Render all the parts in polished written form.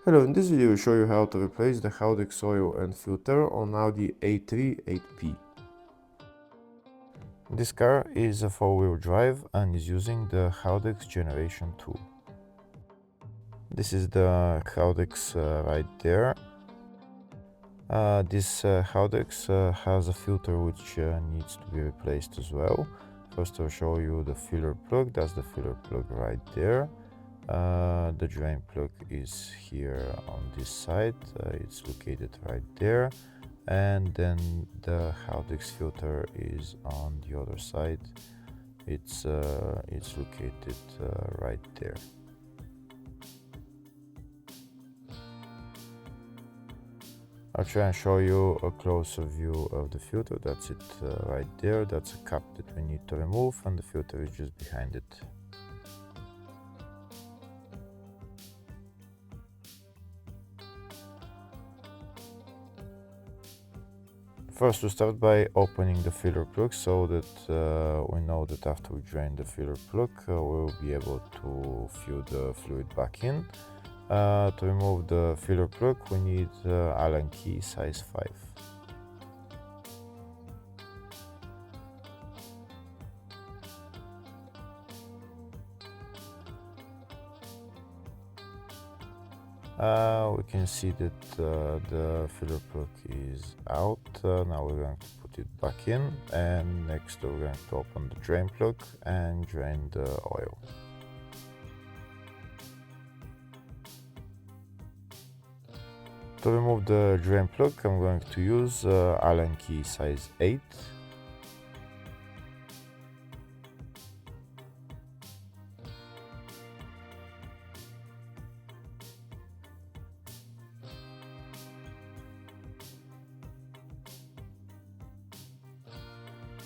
Hello, in this video I will show you how to replace the Haldex oil and filter on Audi A3 8P. This car is a four-wheel drive and is using the Haldex Generation 2. This is the Haldex right there. This Haldex has a filter which needs to be replaced as well. First I'll show you the filler plug. That's the filler plug right there. The drain plug is here on this side. It's located right there, and then the Haldex filter is on the other side. It's located right there. I'll try and show you a closer view of the filter. That's it right there. That's a cap that we need to remove, and the filter is just behind it. First, we start by opening the filler plug so that we know that after we drain the filler plug, we'll be able to fill the fluid back in. To remove the filler plug, we need Allen key size 5. We can see that the filler plug is out. Now we're going to put it back in, and next we're going to open the drain plug and drain the oil. To remove the drain plug, I'm going to use Allen key size 8.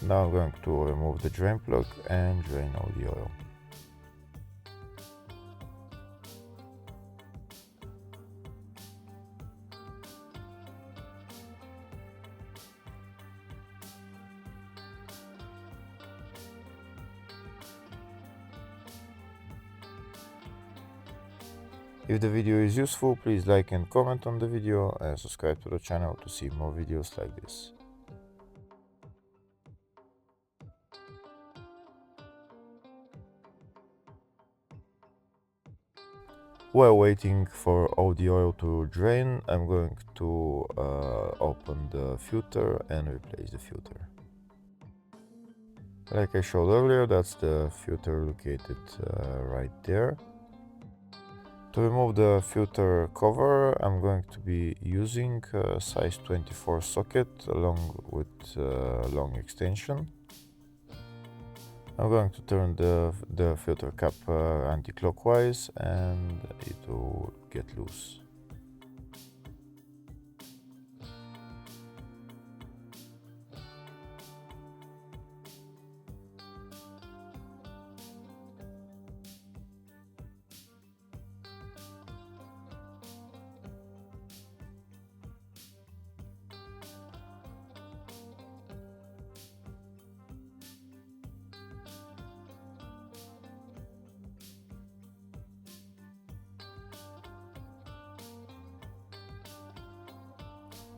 Now I'm going to remove the drain plug and drain all the oil. If the video is useful, please like and comment on the video and subscribe to the channel to see more videos like this. While waiting for all the oil to drain, I'm going to open the filter and replace the filter. Like I showed earlier, that's the filter located right there. To remove the filter cover, I'm going to be using a size 24 socket along with long extension. I'm going to turn the filter cap anti-clockwise and it will get loose.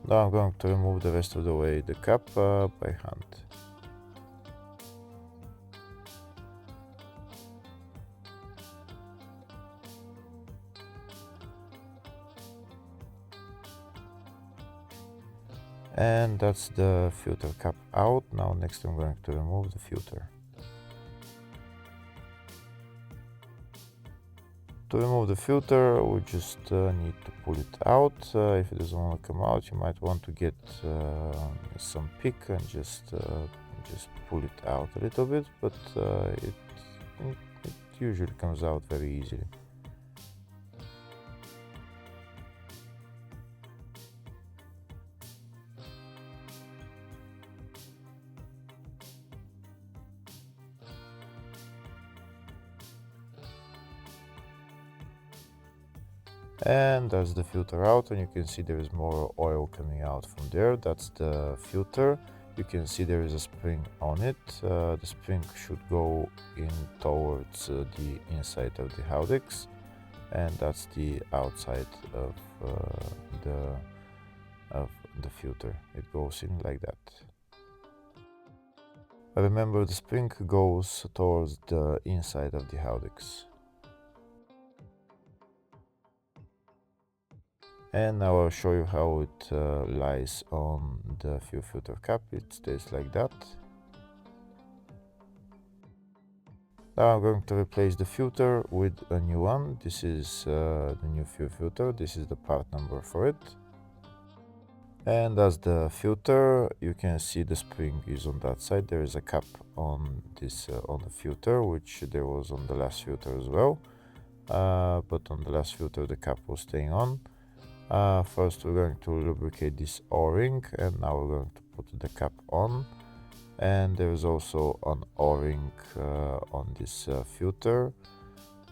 Now I'm going to remove the rest of the way the cap by hand. And that's the filter cap out. Now next I'm going to remove the filter. To remove the filter, we just need to pull it out. If it doesn't want to come out, you might want to get some pick and just pull it out a little bit, but it usually comes out very easily. And that's the filter out, and you can see there is more oil coming out from there. That's the filter. You can see there is a spring on it. The spring should go in towards the inside of the Haldex. and that's the outside of the filter. It goes in like that. Remember, the spring goes towards the inside of the Haldex. And now I'll show you how it lies on the fuel filter cap. It stays like that. Now I'm going to replace the filter with a new one. This is the new fuel filter. This is the part number for it. And as the filter, you can see the spring is on that side. There is a cap on this on the filter, which there was on the last filter as well. But on the last filter, the cap was staying on. First, we're going to lubricate this O-ring, and now we're going to put the cap on. And there is also an O-ring on this filter.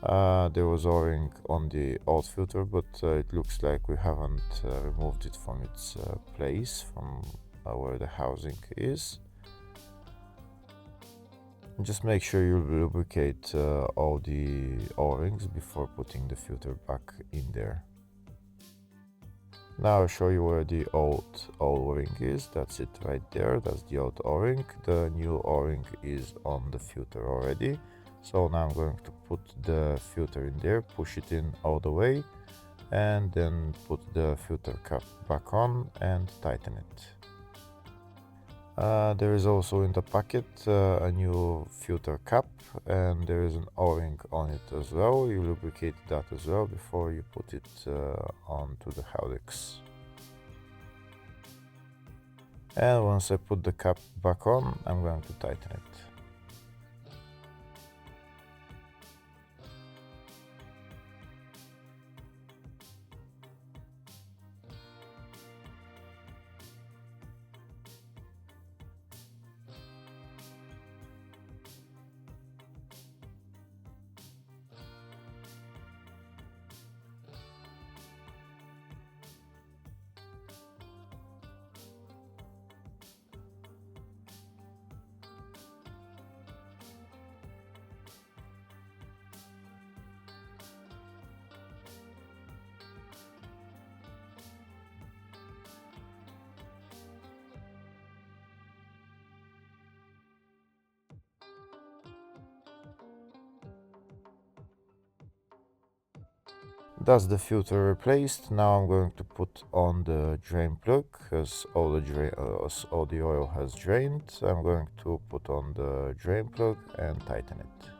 There was O-ring on the old filter, but it looks like we haven't removed it from its place, from where the housing is. Just make sure you lubricate all the O-rings before putting the filter back in there. Now I'll show you where the old O-ring is. That's it right there. That's the old O-ring. The new O-ring is on the filter already. So now I'm going to put the filter in there, push it in all the way, and then put the filter cap back on and tighten it. There is also in the packet a new filter cap, and there is an O-ring on it as well. You lubricate that as well before you put it onto the Haldex. And once I put the cap back on, I'm going to tighten it. That's the filter replaced. Now I'm going to put on the drain plug, as all the oil has drained. I'm going to put on the drain plug and tighten it.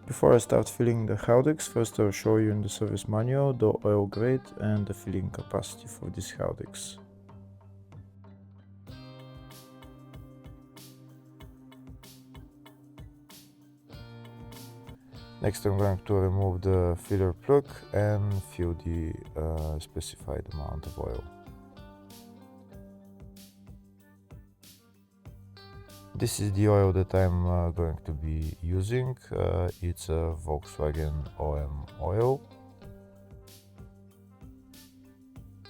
Before I start filling the Haldex, first I'll show you in the service manual the oil grade and the filling capacity for this Haldex. Next I'm going to remove the filler plug and fill the specified amount of oil. This is the oil that I'm going to be using. It's a Volkswagen OM oil.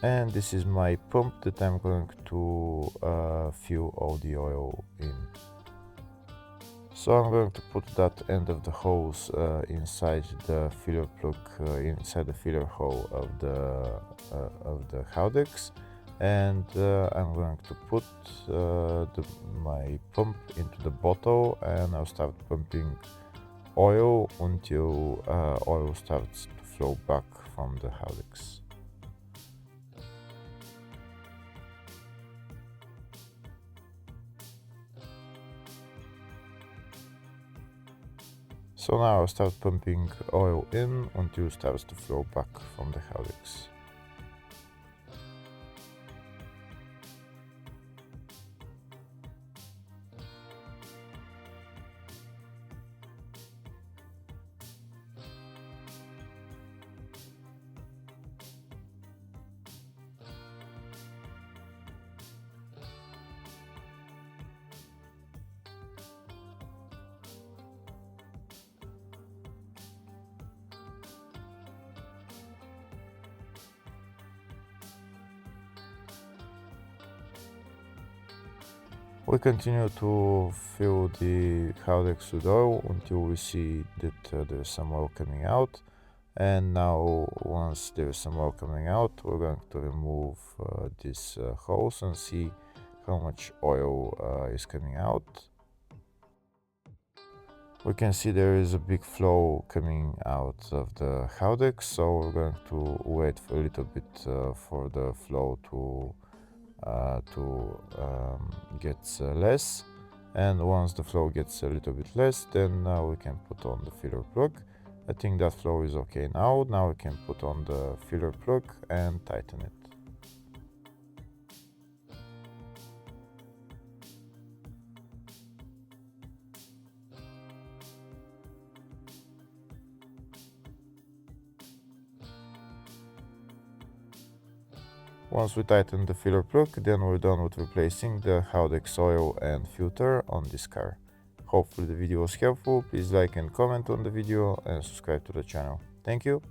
And this is my pump that I'm going to fill all the oil in. So I'm going to put that end of the hose inside the filler plug, inside the filler hole of the Haldex. And I'm going to put my pump into the bottle, and I'll start pumping oil until oil starts to flow back from the Haldex. So now I'll start pumping oil in until it starts to flow back from the Haldex. We continue to fill the Haldex with oil until we see that there's some oil coming out. And now once there's some oil coming out, we're going to remove this hose and see how much oil is coming out. We can see there is a big flow coming out of the Haldex, so we're going to wait for a little bit for the flow to get less. And once the flow gets a little bit less, then we can put on the filler plug. I think that flow is okay now. Now we can put on the filler plug and tighten it. Once we tighten the filler plug, then we're done with replacing the Haldex oil and filter on this car. Hopefully the video was helpful. Please like and comment on the video and subscribe to the channel. Thank you.